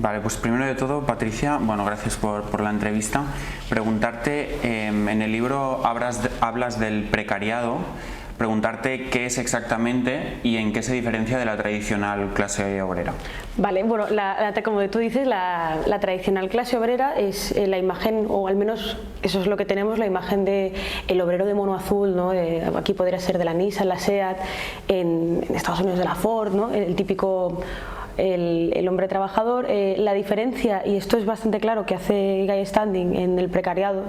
Vale, pues primero de todo, Patricia, bueno, gracias por la entrevista. Preguntarte, en el libro hablas del precariado, preguntarte qué es exactamente y en qué se diferencia de la tradicional clase obrera. Vale, bueno, como tú dices, la tradicional clase obrera es la imagen, o al menos eso es lo que tenemos, la imagen de el obrero de mono azul, ¿no? Aquí podría ser de la Nissan, la SEAT, en Estados Unidos de la Ford, ¿no? El típico... El hombre trabajador. La diferencia, y esto es bastante claro, que hace Guy Standing en el precariado,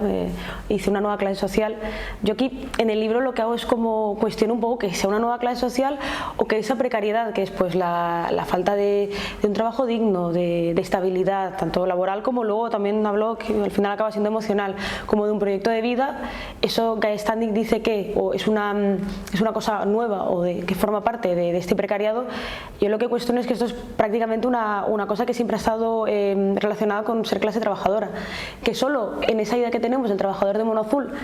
hice una nueva clase social. Yo aquí en el libro lo que hago es como cuestiono un poco que sea una nueva clase social o que esa precariedad, que es pues la falta de un trabajo digno, de estabilidad, tanto laboral como luego también hablo que al final acaba siendo emocional, como de un proyecto de vida. Eso Guy Standing dice que o es una cosa nueva o que forma parte de este precariado. Yo lo que cuestiono es que esto es prácticamente una cosa que siempre ha estado relacionada con ser clase trabajadora, que solo en esa idea que tenemos del trabajador de mono azul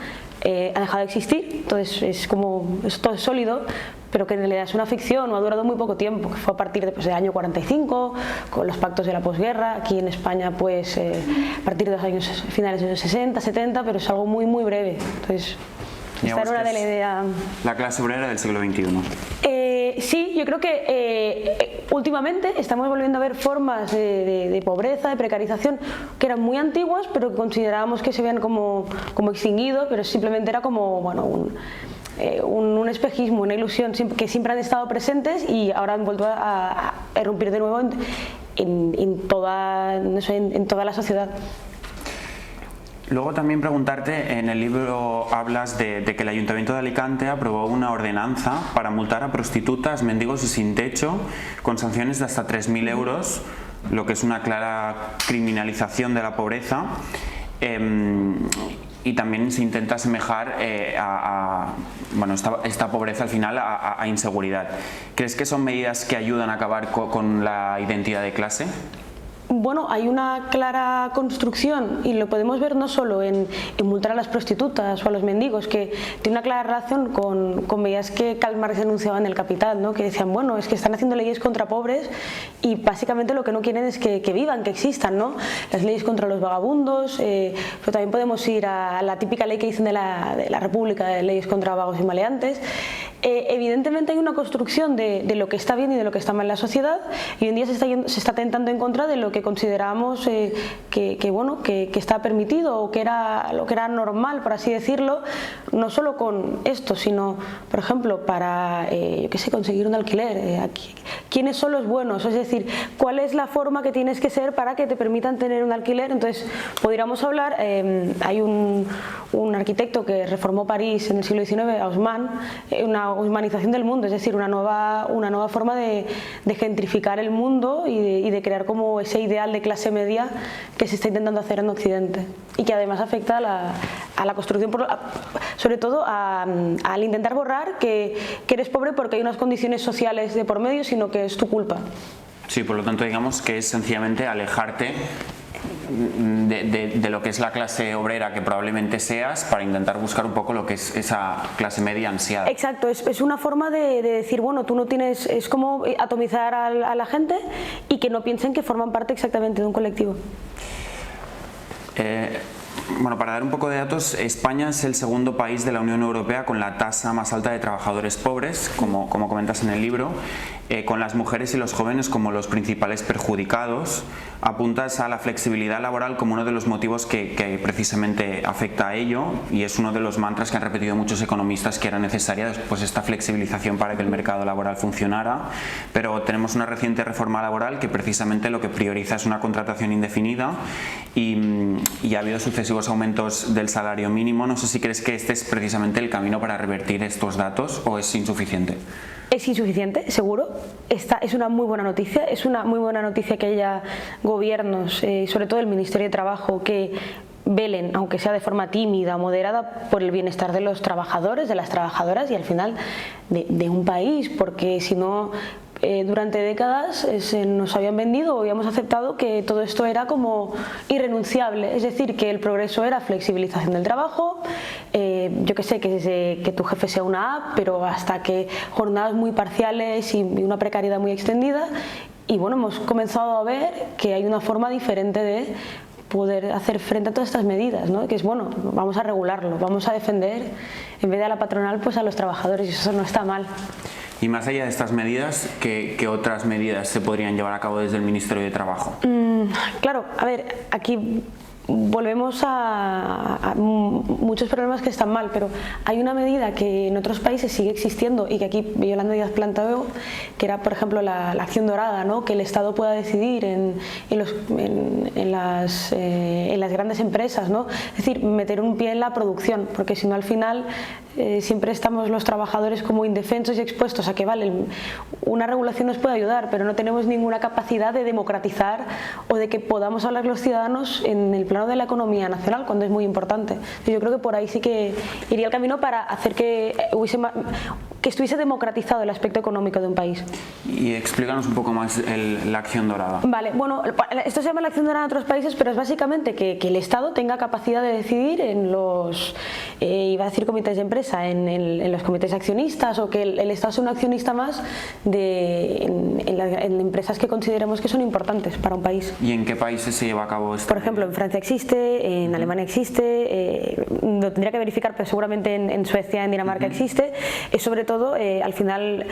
ha dejado de existir, entonces es como, esto es sólido, pero que en realidad es una ficción o ha durado muy poco tiempo, que fue a partir del año 45, con los pactos de la posguerra, aquí en España pues a partir de los años finales de los 60, 70, pero es algo muy muy breve, entonces esta era una de la idea. La clase obrera del siglo XXI. Sí, yo creo que últimamente estamos volviendo a ver formas de pobreza, de precarización que eran muy antiguas, pero que considerábamos que se habían como extinguido, pero simplemente era como bueno, un espejismo, una ilusión que siempre han estado presentes y ahora han vuelto a irrumpir de nuevo en toda la sociedad. Luego también preguntarte, en el libro hablas de que el Ayuntamiento de Alicante aprobó una ordenanza para multar a prostitutas, mendigos y sin techo con sanciones de hasta 3.000 euros, lo que es una clara criminalización de la pobreza. Y también se intenta asemejar bueno, esta pobreza al final a inseguridad. ¿Crees que son medidas que ayudan a acabar con la identidad de clase? Bueno, hay una clara construcción y lo podemos ver no solo en multar a las prostitutas o a los mendigos, que tiene una clara relación con medidas que Karl Marx denunciaba en El Capital, ¿no? Que decían, bueno, es que están haciendo leyes contra pobres y básicamente lo que no quieren es que vivan, que existan, ¿no? Las leyes contra los vagabundos, pero también podemos ir a la típica ley que dicen de la República, de leyes contra vagos y maleantes. Evidentemente hay una construcción de lo que está bien y de lo que está mal en la sociedad y hoy en día se está tentando en contra de lo que considerábamos que está permitido o que era lo que era normal, por así decirlo, no solo con esto, sino por ejemplo para yo qué sé, conseguir un alquiler, quiénes son los buenos, es decir, cuál es la forma que tienes que ser para que te permitan tener un alquiler. Entonces podríamos hablar, hay un arquitecto que reformó París en el siglo XIX, Haussmann, una humanización del mundo, es decir, una nueva forma de gentrificar el mundo y de crear como ese ideal de clase media que se está intentando hacer en Occidente y que además afecta a la construcción, sobre todo al intentar borrar que eres pobre porque hay unas condiciones sociales de por medio, sino que es tu culpa. Sí, por lo tanto digamos que es sencillamente alejarte de lo que es la clase obrera que probablemente seas para intentar buscar un poco lo que es esa clase media ansiada. Exacto, es una forma de decir, bueno, tú no tienes, es como atomizar a la gente y que no piensen que forman parte exactamente de un colectivo. Bueno, para dar un poco de datos, España es el segundo país de la Unión Europea con la tasa más alta de trabajadores pobres, como comentas en el libro, con las mujeres y los jóvenes como los principales perjudicados. Apuntas a la flexibilidad laboral como uno de los motivos que precisamente afecta a ello y es uno de los mantras que han repetido muchos economistas, que era necesaria pues, esta flexibilización para que el mercado laboral funcionara, pero tenemos una reciente reforma laboral que precisamente lo que prioriza es una contratación indefinida y ha habido sucesivos aumentos del salario mínimo. No sé si crees que este es precisamente el camino para revertir estos datos o es insuficiente. Es insuficiente, seguro. Esta es una muy buena noticia. Es una muy buena noticia que haya gobiernos, sobre todo el Ministerio de Trabajo, que velen, aunque sea de forma tímida o moderada, por el bienestar de los trabajadores, de las trabajadoras y al final de un país, porque si no, durante décadas nos habían vendido o habíamos aceptado que todo esto era como irrenunciable, es decir, que el progreso era flexibilización del trabajo, yo que sé, que tu jefe sea una app, pero hasta que jornadas muy parciales y una precariedad muy extendida. y bueno, hemos comenzado a ver que hay una forma diferente de poder hacer frente a todas estas medidas, ¿no? Que es, bueno, vamos a regularlo, vamos a defender, en vez de a la patronal, pues a los trabajadores, y eso no está mal. Y más allá de estas medidas, ¿qué otras medidas se podrían llevar a cabo desde el Ministerio de Trabajo? Claro, a ver, aquí volvemos a muchos problemas que están mal, pero hay una medida que en otros países sigue existiendo y que aquí Yolanda Díaz planteó, que era, por ejemplo, la acción dorada, ¿no? Que el Estado pueda decidir en las grandes empresas, ¿no? Es decir, meter un pie en la producción, porque si no, al final siempre estamos los trabajadores como indefensos y expuestos a que, vale, una regulación nos puede ayudar, pero no tenemos ninguna capacidad de democratizar o de que podamos hablar los ciudadanos en el plano de la economía nacional, cuando es muy importante. Yo creo que por ahí sí que iría el camino para hacer que estuviese democratizado el aspecto económico de un país. Y explícanos un poco más la acción dorada. Vale, bueno, esto se llama la acción dorada en otros países, pero es básicamente que el Estado tenga capacidad de decidir en los, iba a decir comités de empresa, en los comités accionistas, o que el Estado sea un accionista más en empresas que consideremos que son importantes para un país. ¿Y en qué países se lleva a cabo esto? Por ejemplo, en Francia existe, en Alemania existe, lo tendría que verificar, pero seguramente en Suecia, en Dinamarca existe. Es sobre todo, al final,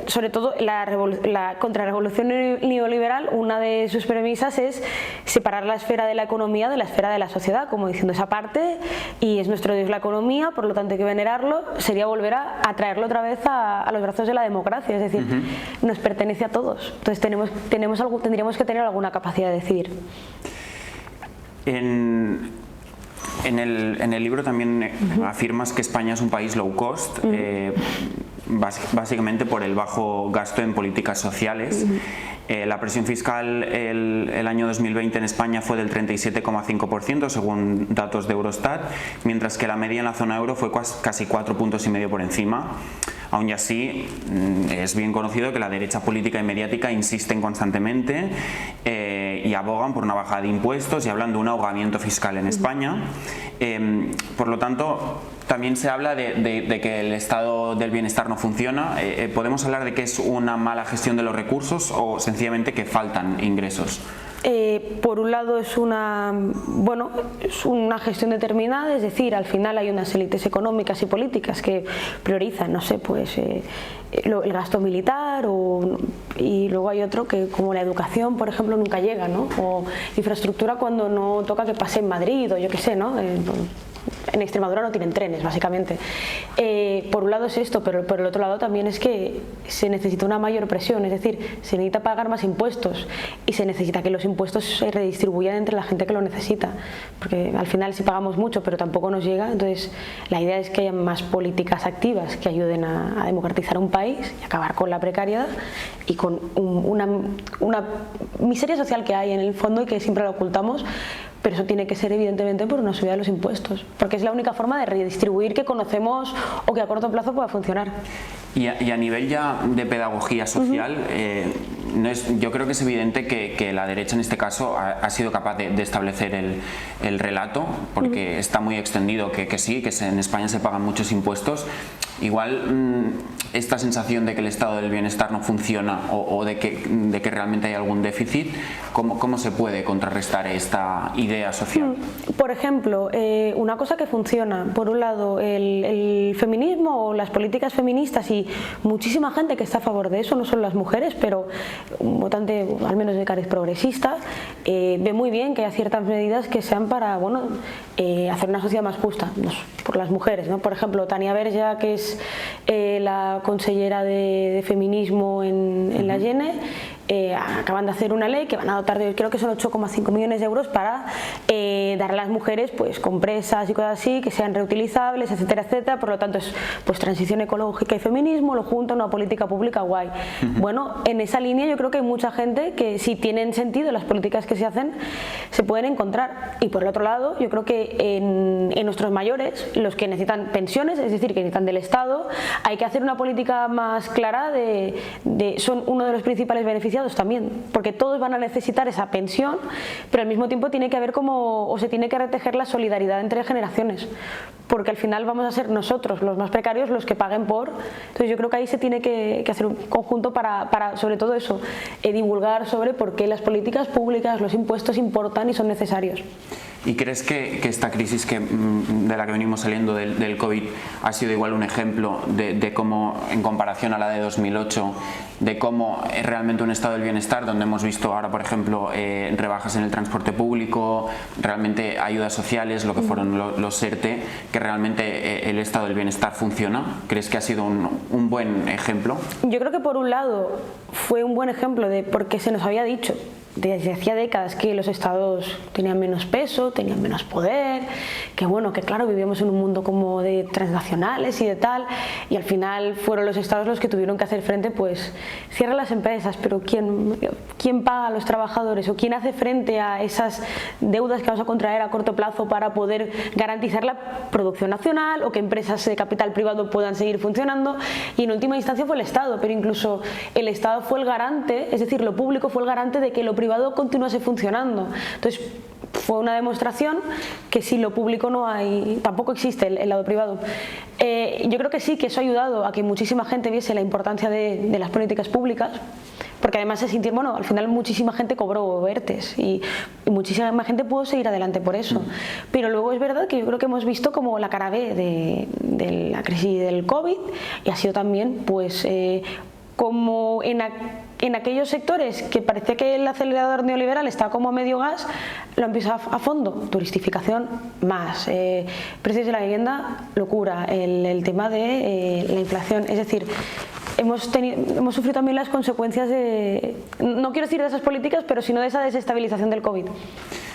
sobre todo la contrarrevolución neoliberal, una de sus premisas es separar la esfera de la economía de la esfera de la sociedad, como diciendo esa parte, y es nuestro Dios la economía, por lo tanto hay que venerarlo, sería volver a traerlo otra vez a los brazos de la democracia, es decir, nos pertenece a todos, entonces tendríamos que tener alguna capacidad de decidir. En el libro también afirmas que España es un país low cost, básicamente por el bajo gasto en políticas sociales. La presión fiscal el año 2020 en España fue del 37,5% según datos de Eurostat, mientras que la media en la zona euro fue casi 4,5 puntos por encima. Aún y así, es bien conocido que la derecha política y mediática insisten constantemente y abogan por una bajada de impuestos y hablan de un ahogamiento fiscal en España. Por lo tanto, también se habla de que el estado del bienestar no funciona. ¿Podemos hablar de que es una mala gestión de los recursos o sencillamente que faltan ingresos? Por un lado es una gestión determinada, es decir, al final hay unas élites económicas y políticas que priorizan, no sé, pues el gasto militar, y luego hay otro que, como la educación, por ejemplo, nunca llega, ¿no? O infraestructura cuando no toca que pase en Madrid, o yo qué sé, ¿no? En Extremadura no tienen trenes, básicamente. Por un lado es esto, pero por el otro lado también es que se necesita una mayor presión, es decir, se necesita pagar más impuestos y se necesita que los impuestos se redistribuyan entre la gente que lo necesita, porque al final si pagamos mucho pero tampoco nos llega, entonces la idea es que haya más políticas activas que ayuden a democratizar un país y acabar con la precariedad y con una miseria social que hay en el fondo y que siempre la ocultamos. Pero eso tiene que ser evidentemente por una subida de los impuestos, porque es la única forma de redistribuir que conocemos o que a corto plazo pueda funcionar. Y a nivel ya de pedagogía social, yo creo que es evidente que la derecha en este caso ha sido capaz de establecer el relato, porque está muy extendido que sí, que en España se pagan muchos impuestos. Igual esta sensación de que el estado del bienestar no funciona o de que realmente hay algún déficit, ¿cómo se puede contrarrestar esta idea social? Por ejemplo, una cosa que funciona, por un lado el feminismo o las políticas feministas, y muchísima gente que está a favor de eso, no solo las mujeres, pero un votante al menos de cariz progresista, ve muy bien que hay ciertas medidas que sean para hacer una sociedad más justa por las mujeres, ¿no? Por ejemplo, Tania Berja, que es la consellera de feminismo en la Yene, acaban de hacer una ley que van a dotar de, creo que son 8,5 millones de euros para dar a las mujeres pues compresas y cosas así que sean reutilizables, etcétera, etcétera. Por lo tanto es pues transición ecológica y feminismo, lo junta una política pública guay. Bueno, en esa línea yo creo que hay mucha gente que, si tienen sentido las políticas que se hacen, se pueden encontrar. Y por el otro lado, yo creo que en nuestros mayores, los que necesitan pensiones, es decir, que necesitan del Estado, hay que hacer una política más clara son uno de los principales beneficios beneficiados también, porque todos van a necesitar esa pensión, pero al mismo tiempo tiene que haber se tiene que retejer la solidaridad entre generaciones, porque al final vamos a ser nosotros, los más precarios, los que paguen por. Entonces yo creo que ahí se tiene que hacer un conjunto para sobre todo eso, divulgar sobre por qué las políticas públicas, los impuestos importan y son necesarios. ¿Y crees que esta crisis de la que venimos saliendo del COVID ha sido igual un ejemplo de cómo, en comparación a la de 2008, de cómo es realmente un estado del bienestar, donde hemos visto ahora, por ejemplo, rebajas en el transporte público, realmente ayudas sociales, lo que fueron los ERTE, que realmente el estado del bienestar funciona? ¿Crees que ha sido un buen ejemplo? Yo creo que por un lado fue un buen ejemplo de porque se nos había dicho desde hacía décadas que los estados tenían menos peso, tenían menos poder, que bueno, que claro, vivíamos en un mundo como de transnacionales y de tal, y al final fueron los estados los que tuvieron que hacer frente, pues cierran las empresas, pero ¿quién paga a los trabajadores o quién hace frente a esas deudas que vamos a contraer a corto plazo para poder garantizar la producción nacional o que empresas de capital privado puedan seguir funcionando? Y en última instancia fue el Estado, pero incluso el Estado fue el garante, es decir, lo público fue el garante de que lo privado continuase funcionando. Entonces fue una demostración que si lo público no hay, tampoco existe el lado privado. Yo creo que sí, que eso ha ayudado a que muchísima gente viese la importancia de las políticas públicas, porque además se sintieron, bueno, al final muchísima gente cobró ERTEs y muchísima gente pudo seguir adelante por eso. Pero luego es verdad que yo creo que hemos visto como la cara B de la crisis del COVID, y ha sido también pues como en aquellos sectores que parecía que el acelerador neoliberal está como a medio gas, lo empieza a fondo. Turistificación más, precios de la vivienda, locura, el tema de la inflación, es decir, hemos sufrido también las consecuencias no quiero decir de esas políticas, pero sino de esa desestabilización del COVID.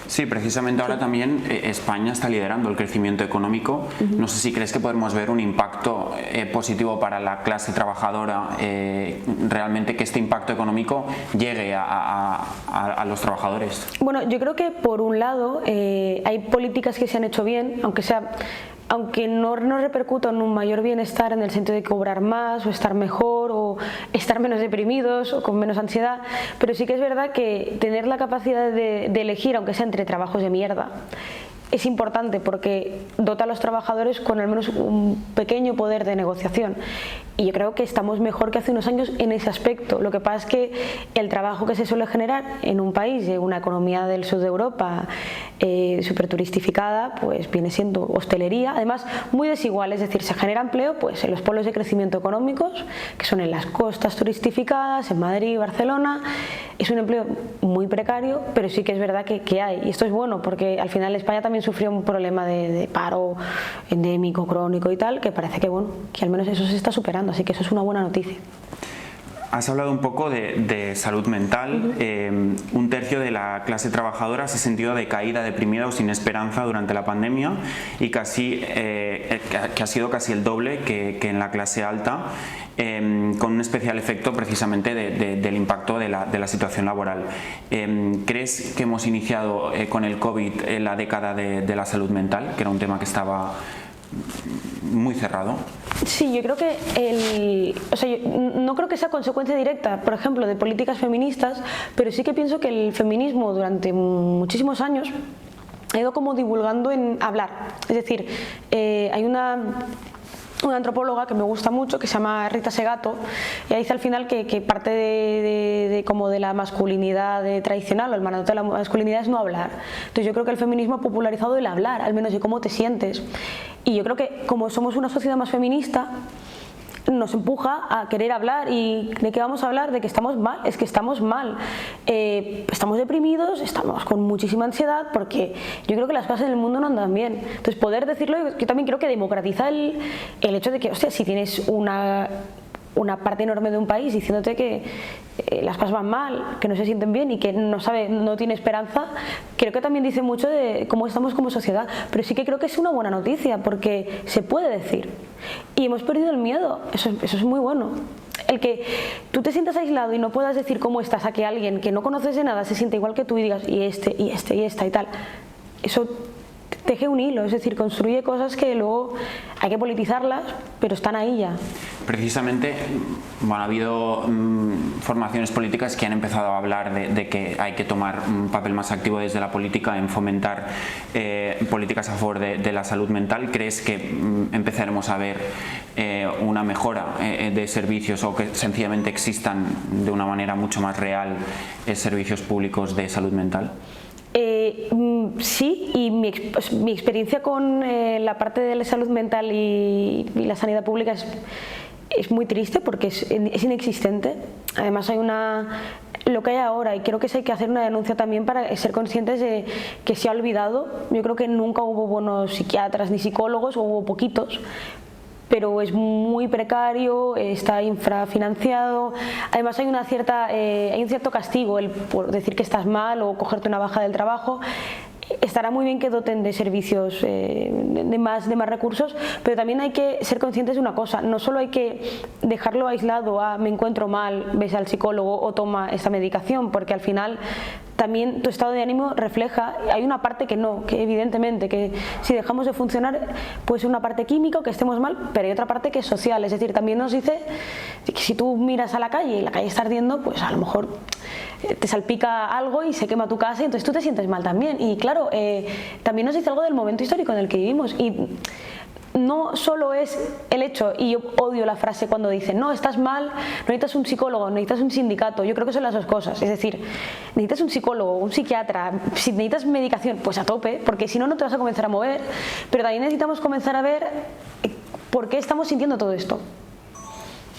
Sí, precisamente ahora también España está liderando el crecimiento económico. No sé si crees que podemos ver un impacto positivo para la clase trabajadora, realmente que este impacto económico llegue a los trabajadores. Bueno, yo creo que por un lado hay políticas que se han hecho bien, aunque no repercuta en un mayor bienestar en el sentido de cobrar más o estar mejor o estar menos deprimidos o con menos ansiedad, pero sí que es verdad que tener la capacidad de elegir, aunque sea entre trabajos de mierda, es importante porque dota a los trabajadores con al menos un pequeño poder de negociación. Y yo creo que estamos mejor que hace unos años en ese aspecto. Lo que pasa es que el trabajo que se suele generar en un país, de una economía del sur de Europa súper turistificada, pues viene siendo hostelería, además muy desigual, es decir, se genera empleo pues en los polos de crecimiento económicos, que son en las costas turistificadas, en Madrid y Barcelona. Es un empleo muy precario, pero sí que es verdad que hay, y esto es bueno porque al final España también sufrió un problema de paro endémico, crónico y tal, que parece que, bueno, que al menos eso se está superando, así que eso es una buena noticia. Has hablado un poco de salud mental. Un tercio de la clase trabajadora se ha sentido decaída, deprimida o sin esperanza durante la pandemia, y que ha sido casi el doble que en la clase alta, con un especial efecto precisamente del impacto de la situación laboral. ¿Crees que hemos iniciado con el COVID la década de la salud mental, que era un tema que estaba muy cerrado? Sí, yo creo que yo no creo que sea consecuencia directa, por ejemplo, de políticas feministas, pero sí que pienso que el feminismo durante muchísimos años ha ido como divulgando en hablar. Es decir, hay una antropóloga que me gusta mucho que se llama Rita Segato, y dice al final que parte como de la masculinidad tradicional, o el mandato de la masculinidad es no hablar. Entonces yo creo que el feminismo ha popularizado el hablar, al menos de cómo te sientes, y yo creo que como somos una sociedad más feminista nos empuja a querer hablar. ¿Y de qué vamos a hablar? De que estamos mal. Es que estamos mal, estamos deprimidos, estamos con muchísima ansiedad, porque yo creo que las cosas en el mundo no andan bien. Entonces poder decirlo, yo también creo que democratiza el hecho de que, hostia, si tienes una parte enorme de un país diciéndote que las cosas van mal, que no se sienten bien y que no tiene esperanza, creo que también dice mucho de cómo estamos como sociedad. Pero sí que creo que es una buena noticia porque se puede decir y hemos perdido el miedo. Eso es muy bueno. El que tú te sientas aislado y no puedas decir cómo estás a que alguien que no conoces de nada se siente igual que tú y digas y esta y tal, eso teje un hilo, es decir, construye cosas que luego hay que politizarlas, pero están ahí ya. Precisamente, bueno, ha habido formaciones políticas que han empezado a hablar de que hay que tomar un papel más activo desde la política en fomentar políticas a favor de la salud mental. ¿Crees que empezaremos a ver una mejora de servicios o que sencillamente existan de una manera mucho más real servicios públicos de salud mental? Sí, y mi experiencia con la parte de la salud mental y la sanidad pública es muy triste porque es inexistente. Además lo que hay ahora, y creo que hay que hacer una denuncia también para ser conscientes de que se ha olvidado. Yo creo que nunca hubo buenos psiquiatras ni psicólogos, o hubo poquitos, pero es muy precario, está infrafinanciado. Además hay un cierto castigo por decir que estás mal o cogerte una baja del trabajo. Estará muy bien que doten de servicios de más recursos, pero también hay que ser conscientes de una cosa: no solo hay que dejarlo aislado a me encuentro mal, ves al psicólogo o toma esta medicación, porque al final también tu estado de ánimo refleja, hay una parte que evidentemente, que si dejamos de funcionar puede ser una parte química o que estemos mal, pero hay otra parte que es social. Es decir, también nos dice que si tú miras a la calle y la calle está ardiendo, pues a lo mejor te salpica algo y se quema tu casa y entonces tú te sientes mal también. Y claro, también nos dice algo del momento histórico en el que vivimos. Y no solo es el hecho, y yo odio la frase cuando dicen no, estás mal, no necesitas un psicólogo, necesitas un sindicato. Yo creo que son las dos cosas. Es decir, necesitas un psicólogo, un psiquiatra. Si necesitas medicación, pues a tope, porque si no, no te vas a comenzar a mover. Pero también necesitamos comenzar a ver por qué estamos sintiendo todo esto.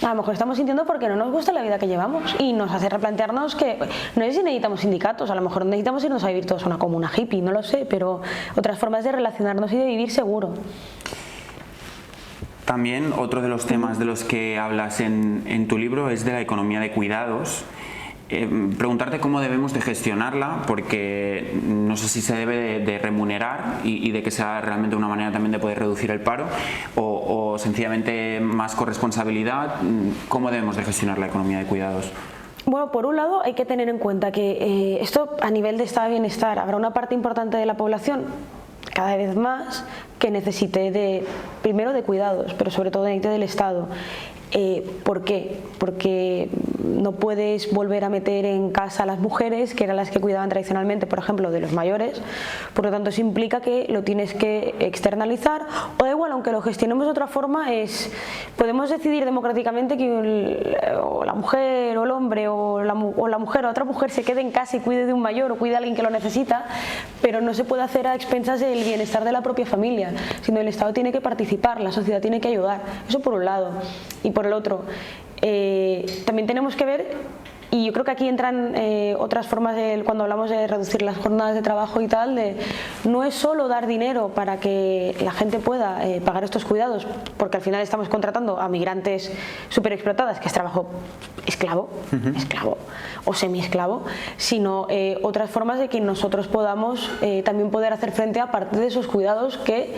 A lo mejor estamos sintiendo porque no nos gusta la vida que llevamos y nos hace replantearnos que no sé si necesitamos sindicatos, a lo mejor necesitamos irnos a vivir todos a una comuna hippie, no lo sé, pero otras formas de relacionarnos y de vivir seguro. También otro de los temas de los que hablas en tu libro es de la economía de cuidados. Preguntarte cómo debemos de gestionarla, porque no sé si se debe de remunerar y de que sea realmente una manera también de poder reducir el paro o sencillamente más corresponsabilidad. ¿Cómo debemos de gestionar la economía de cuidados? Bueno, por un lado hay que tener en cuenta que esto a nivel de estado de bienestar, habrá una parte importante de la población, cada vez más, que necesite primero de cuidados, pero sobre todo necesite del Estado. ¿Por qué? Porque no puedes volver a meter en casa a las mujeres, que eran las que cuidaban tradicionalmente, por ejemplo, de los mayores. Por lo tanto, eso implica que lo tienes que externalizar, o da igual, aunque lo gestionemos de otra forma, podemos decidir democráticamente que o la mujer o el hombre o la mujer o otra mujer se quede en casa y cuide de un mayor o cuide a alguien que lo necesita, pero no se puede hacer a expensas del bienestar de la propia familia, sino el Estado tiene que participar, la sociedad tiene que ayudar. Eso por un lado. Y por el otro, también tenemos que ver, y yo creo que aquí entran otras formas cuando hablamos de reducir las jornadas de trabajo y tal, no es solo dar dinero para que la gente pueda pagar estos cuidados, porque al final estamos contratando a migrantes súper explotadas, que es trabajo esclavo, esclavo o semi-esclavo, sino otras formas de que nosotros podamos también poder hacer frente a parte de esos cuidados que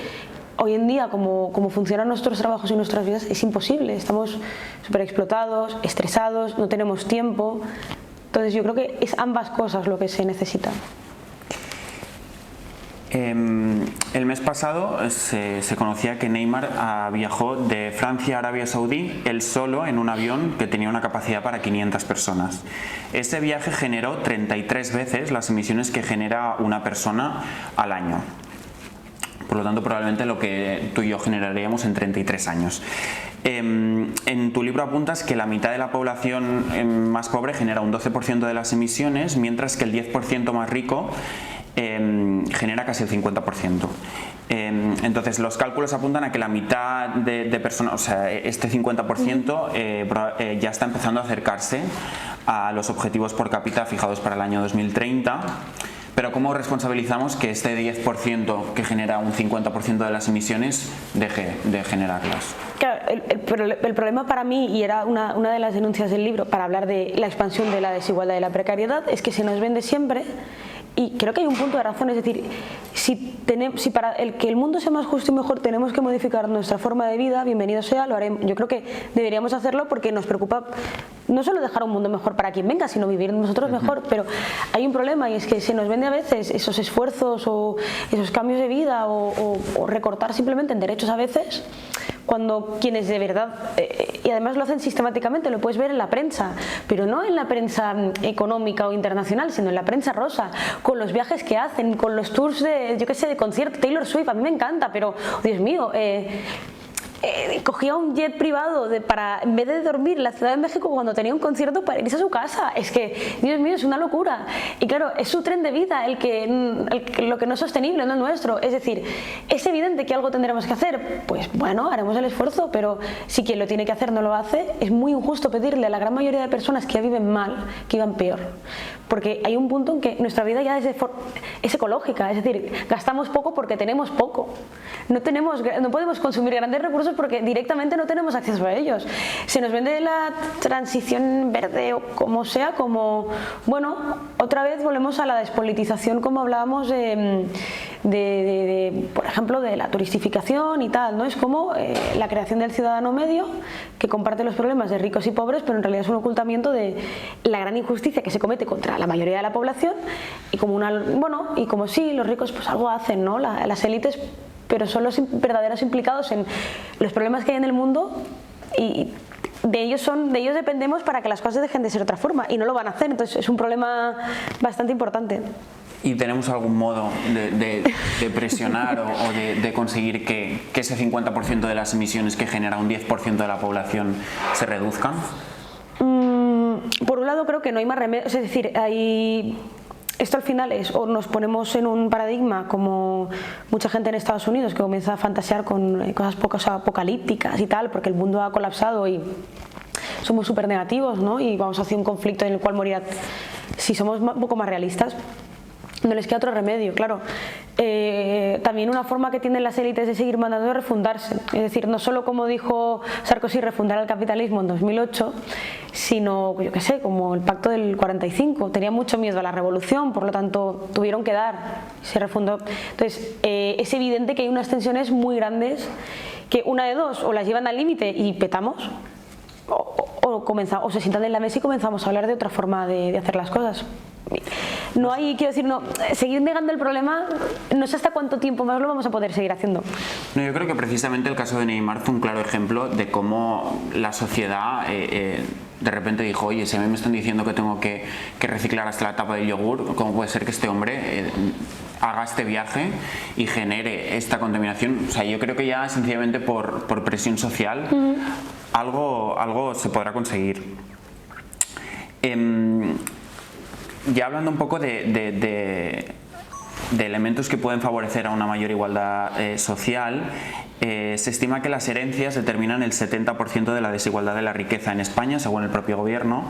hoy en día, como funcionan nuestros trabajos y nuestras vidas, es imposible. Estamos súper explotados, estresados, no tenemos tiempo. Entonces yo creo que es ambas cosas lo que se necesita. El mes pasado se conocía que Neymar viajó de Francia a Arabia Saudí él solo en un avión que tenía una capacidad para 500 personas. Ese viaje generó 33 veces las emisiones que genera una persona al año. Por lo tanto, probablemente lo que tú y yo generaríamos en 33 años. En tu libro apuntas que la mitad de la población más pobre genera un 12% de las emisiones, mientras que el 10% más rico genera casi el 50%. Entonces los cálculos apuntan a que la mitad de personas, o sea, este 50% ya está empezando a acercarse a los objetivos por cápita fijados para el año 2030. Pero ¿cómo responsabilizamos que este 10% que genera un 50% de las emisiones deje de generarlas? Claro, el problema para mí, y era una de las denuncias del libro para hablar de la expansión de la desigualdad y la precariedad, es que se nos vende siempre Y creo que hay un punto de razón, es decir, si para que el mundo sea más justo y mejor tenemos que modificar nuestra forma de vida, bienvenido sea, lo haremos. Yo creo que deberíamos hacerlo porque nos preocupa no solo dejar un mundo mejor para quien venga, sino vivir nosotros mejor. Pero hay un problema y es que se nos vende a veces esos esfuerzos o esos cambios de vida o recortar simplemente en derechos a veces, cuando quienes de verdad, y además lo hacen sistemáticamente, lo puedes ver en la prensa, pero no en la prensa económica o internacional, sino en la prensa rosa, con los viajes que hacen, con los tours de, yo qué sé, de concierto. Taylor Swift, a mí me encanta, pero, Dios mío, cogía un jet privado para, en vez de dormir en la Ciudad de México cuando tenía un concierto, para irse a su casa. Es que, Dios mío, es una locura. Y claro, es su tren de vida lo que no es sostenible, no es nuestro. Es decir, es evidente que algo tendremos que hacer. Pues bueno, haremos el esfuerzo, pero si quien lo tiene que hacer no lo hace, es muy injusto pedirle a la gran mayoría de personas que ya viven mal, que vivan peor. Porque hay un punto en que nuestra vida ya es ecológica, es decir, gastamos poco porque tenemos poco. No podemos consumir grandes recursos porque directamente no tenemos acceso a ellos. Se nos vende la transición verde o como sea, como, bueno, otra vez volvemos a la despolitización, como hablábamos por ejemplo, de la turistificación y tal, ¿no? Es como la creación del ciudadano medio que comparte los problemas de ricos y pobres, pero en realidad es un ocultamiento de la gran injusticia que se comete contra la mayoría de la población y como sí, los ricos pues algo hacen, ¿no? Las élites, pero son los verdaderos implicados en los problemas que hay en el mundo y de ellos dependemos para que las cosas dejen de ser de otra forma y no lo van a hacer, entonces es un problema bastante importante. ¿Y tenemos algún modo de presionar o de conseguir que ese 50% de las emisiones que genera un 10% de la población se reduzcan? Por un lado creo que no hay más remedio, es decir, esto al final es, o nos ponemos en un paradigma como mucha gente en Estados Unidos que comienza a fantasear con cosas poco apocalípticas y tal, porque el mundo ha colapsado y somos súper negativos, ¿no? Y vamos hacia un conflicto en el cual morirá. Si somos un poco más realistas, no les queda otro remedio, claro. También una forma que tienen las élites de seguir mandando es refundarse, es decir, no solo como dijo Sarkozy, refundar el capitalismo en 2008, sino, yo qué sé, como el pacto del 45, tenía mucho miedo a la revolución, por lo tanto tuvieron que dar, se refundó. Entonces es evidente que hay unas tensiones muy grandes que una de dos, o las llevan al límite y petamos, o se sientan en la mesa y comenzamos a hablar de otra forma de hacer las cosas. No hay, quiero decir, seguir negando el problema, no sé hasta cuánto tiempo más lo vamos a poder seguir haciendo. No, yo creo que precisamente el caso de Neymar fue un claro ejemplo de cómo la sociedad de repente dijo, oye, si a mí me están diciendo que tengo que reciclar hasta la tapa del yogur, ¿cómo puede ser que este hombre haga este viaje y genere esta contaminación? O sea, yo creo que ya sencillamente por presión social algo se podrá conseguir. Ya hablando un poco de elementos que pueden favorecer a una mayor igualdad social, se estima que las herencias determinan el 70% de la desigualdad de la riqueza en España, según el propio gobierno.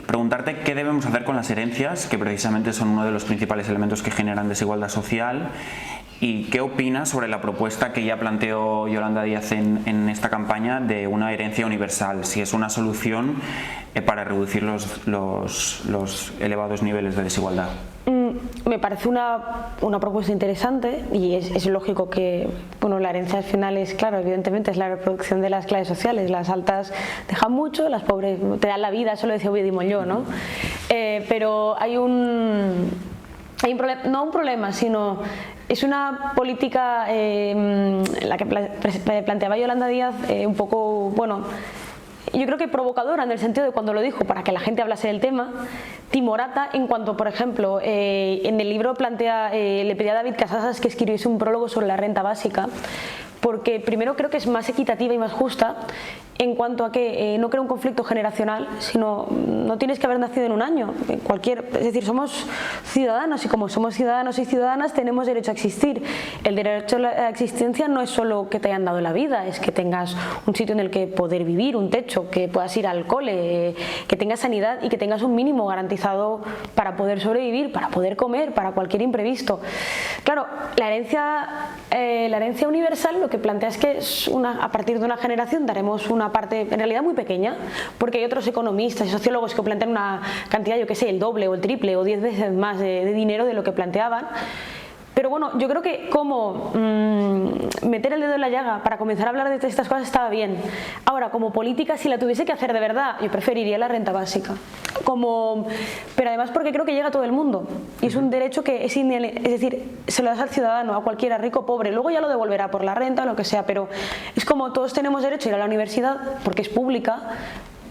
Preguntarte qué debemos hacer con las herencias, que precisamente son uno de los principales elementos que generan desigualdad social, y qué opinas sobre la propuesta que ya planteó Yolanda Díaz en esta campaña de una herencia universal, si es una solución para reducir los elevados niveles de desigualdad. Me parece una propuesta interesante y es lógico que la herencia al final es, claro, evidentemente es la reproducción de las clases sociales. Las altas dejan mucho, las pobres te dan la vida, eso lo decía Oviedo y Molló, ¿no? Pero hay un problema, no un problema, sino es una política la que planteaba Yolanda Díaz un poco, yo creo que provocadora en el sentido de cuando lo dijo para que la gente hablase del tema, timorata en cuanto, por ejemplo, en el libro le pedía a David Casasas que escribiese un prólogo sobre la renta básica, porque primero creo que es más equitativa y más justa en cuanto a que no crea un conflicto generacional, sino no tienes que haber nacido en un año, es decir, somos ciudadanos y como somos ciudadanos y ciudadanas tenemos derecho a existir. El derecho a la existencia no es solo que te hayan dado la vida, es que tengas un sitio en el que poder vivir, un techo, que puedas ir al cole, que tengas sanidad y que tengas un mínimo garantizado para poder sobrevivir, para poder comer, para cualquier imprevisto. Claro, la herencia universal lo que plantea es que a partir de una generación daremos una parte en realidad muy pequeña, porque hay otros economistas y sociólogos que plantean una cantidad, yo que sé, el doble o el triple o 10 veces más de dinero de lo que planteaban. Pero bueno, yo creo que como meter el dedo en la llaga para comenzar a hablar de estas cosas estaba bien. Ahora, como política, si la tuviese que hacer de verdad, yo preferiría la renta básica. Pero además porque creo que llega a todo el mundo. Y es un derecho que es decir, se lo das al ciudadano, a cualquiera, rico o pobre. Luego ya lo devolverá por la renta o lo que sea, pero es como todos tenemos derecho a ir a la universidad porque es pública.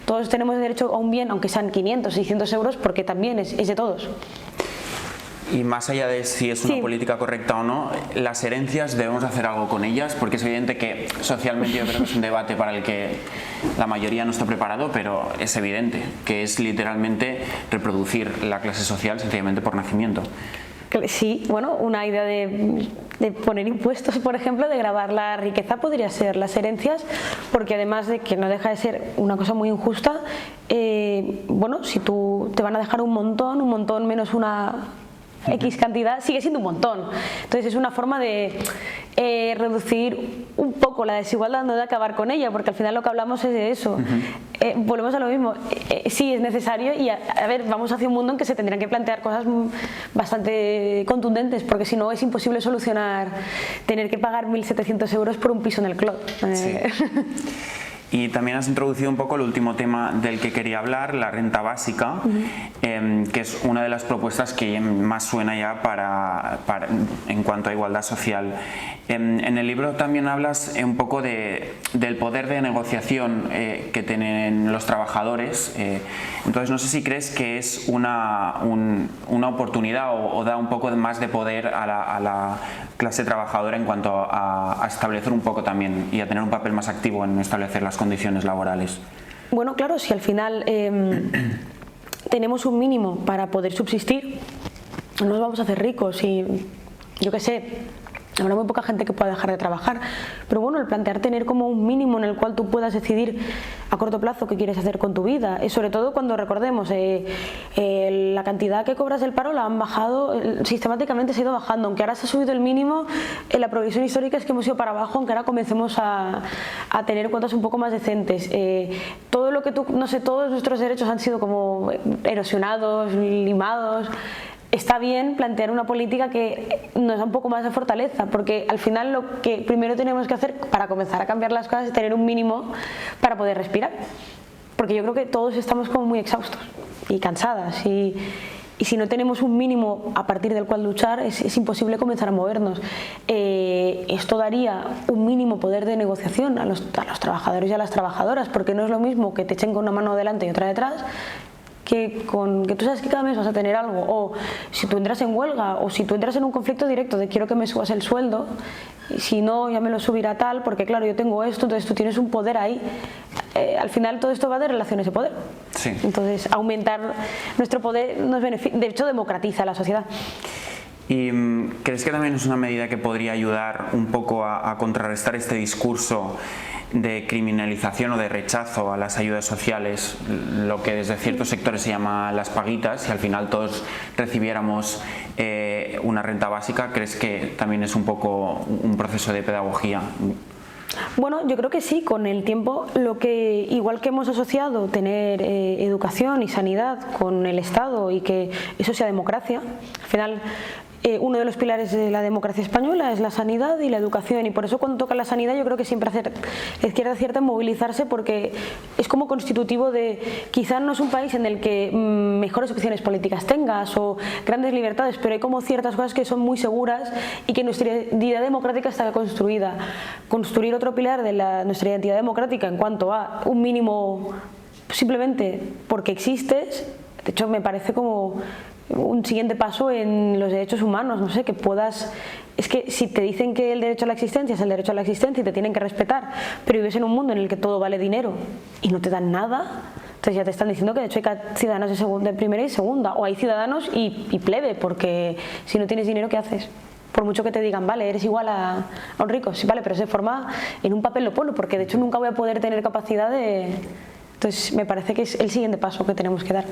Todos tenemos derecho a un bien, aunque sean 500, 600 euros, porque también es de todos. Y más allá de si es una política correcta o no, las herencias debemos hacer algo con ellas, porque es evidente que socialmente yo creo que es un debate para el que la mayoría no está preparado, pero es evidente que es literalmente reproducir la clase social sencillamente por nacimiento. Sí, bueno, una idea de poner impuestos, por ejemplo, de gravar la riqueza podría ser las herencias, porque además de que no deja de ser una cosa muy injusta, bueno, si tú te van a dejar un montón menos una X cantidad, sigue siendo un montón. Entonces es una forma de reducir un poco la desigualdad, no de acabar con ella, porque al final lo que hablamos es de eso. Volvemos a lo mismo. Sí, es necesario y a ver, vamos hacia un mundo en que se tendrían que plantear cosas bastante contundentes, porque si no es imposible solucionar tener que pagar 1.700 euros por un piso en el Clot. Sí. Y también has introducido un poco el último tema del que quería hablar, la renta básica, que es una de las propuestas que más suena ya en cuanto a igualdad social. En el libro también hablas un poco del poder de negociación que tienen los trabajadores. Entonces no sé si crees que es una oportunidad o da un poco más de poder a la clase trabajadora en cuanto a establecer un poco también y a tener un papel más activo en establecer las condiciones laborales. Bueno, claro, si al final tenemos un mínimo para poder subsistir, no nos vamos a hacer ricos y yo qué sé, habrá muy poca gente que pueda dejar de trabajar, pero bueno, el plantear tener como un mínimo en el cual tú puedas decidir a corto plazo qué quieres hacer con tu vida, sobre todo cuando recordemos la cantidad que cobras del paro la han bajado, sistemáticamente se ha ido bajando, aunque ahora se ha subido el mínimo, la progresión histórica es que hemos ido para abajo, aunque ahora comencemos a tener cuotas un poco más decentes. Todo lo que no sé, todos nuestros derechos han sido como erosionados, limados. Está bien plantear una política que nos da un poco más de fortaleza, porque al final lo que primero tenemos que hacer para comenzar a cambiar las cosas es tener un mínimo para poder respirar, porque yo creo que todos estamos como muy exhaustos y cansadas y si no tenemos un mínimo a partir del cual luchar es imposible comenzar a movernos. Esto daría un mínimo poder de negociación a los trabajadores y a las trabajadoras, porque no es lo mismo que te echen con una mano delante y otra detrás, que tú sabes que cada mes vas a tener algo, o si tú entras en huelga o si tú entras en un conflicto directo de quiero que me subas el sueldo y si no ya me lo subirá tal porque claro yo tengo esto, entonces tú tienes un poder ahí. Al final todo esto va de relaciones de poder. Sí. Entonces aumentar nuestro poder nos beneficia, de hecho democratiza la sociedad. ¿Y crees que también es una medida que podría ayudar un poco a contrarrestar este discurso de criminalización o de rechazo a las ayudas sociales, lo que desde ciertos sectores se llama las paguitas, si al final todos recibiéramos una renta básica? ¿Crees que también es un poco un proceso de pedagogía? Bueno, yo creo que sí, con el tiempo, igual que hemos asociado tener educación y sanidad con el Estado y que eso sea democracia, al final uno de los pilares de la democracia española es la sanidad y la educación, y por eso cuando toca la sanidad yo creo que siempre hace la izquierda acierta en movilizarse, porque es como constitutivo de, quizás no es un país en el que mejores opciones políticas tengas o grandes libertades, pero hay como ciertas cosas que son muy seguras y que nuestra identidad democrática está construida. Construir otro pilar de nuestra identidad democrática en cuanto a un mínimo simplemente porque existes, de hecho me parece como un siguiente paso en los derechos humanos, no sé, que puedas... Es que si te dicen que el derecho a la existencia es el derecho a la existencia y te tienen que respetar, pero vives en un mundo en el que todo vale dinero y no te dan nada, entonces ya te están diciendo que de hecho hay ciudadanos de primera y segunda, o hay ciudadanos y plebe, porque si no tienes dinero, ¿qué haces? Por mucho que te digan, vale, eres igual a un rico, sí, vale, pero se forma en un papel lo pone, porque de hecho nunca voy a poder tener capacidad de... Entonces me parece que es el siguiente paso que tenemos que dar.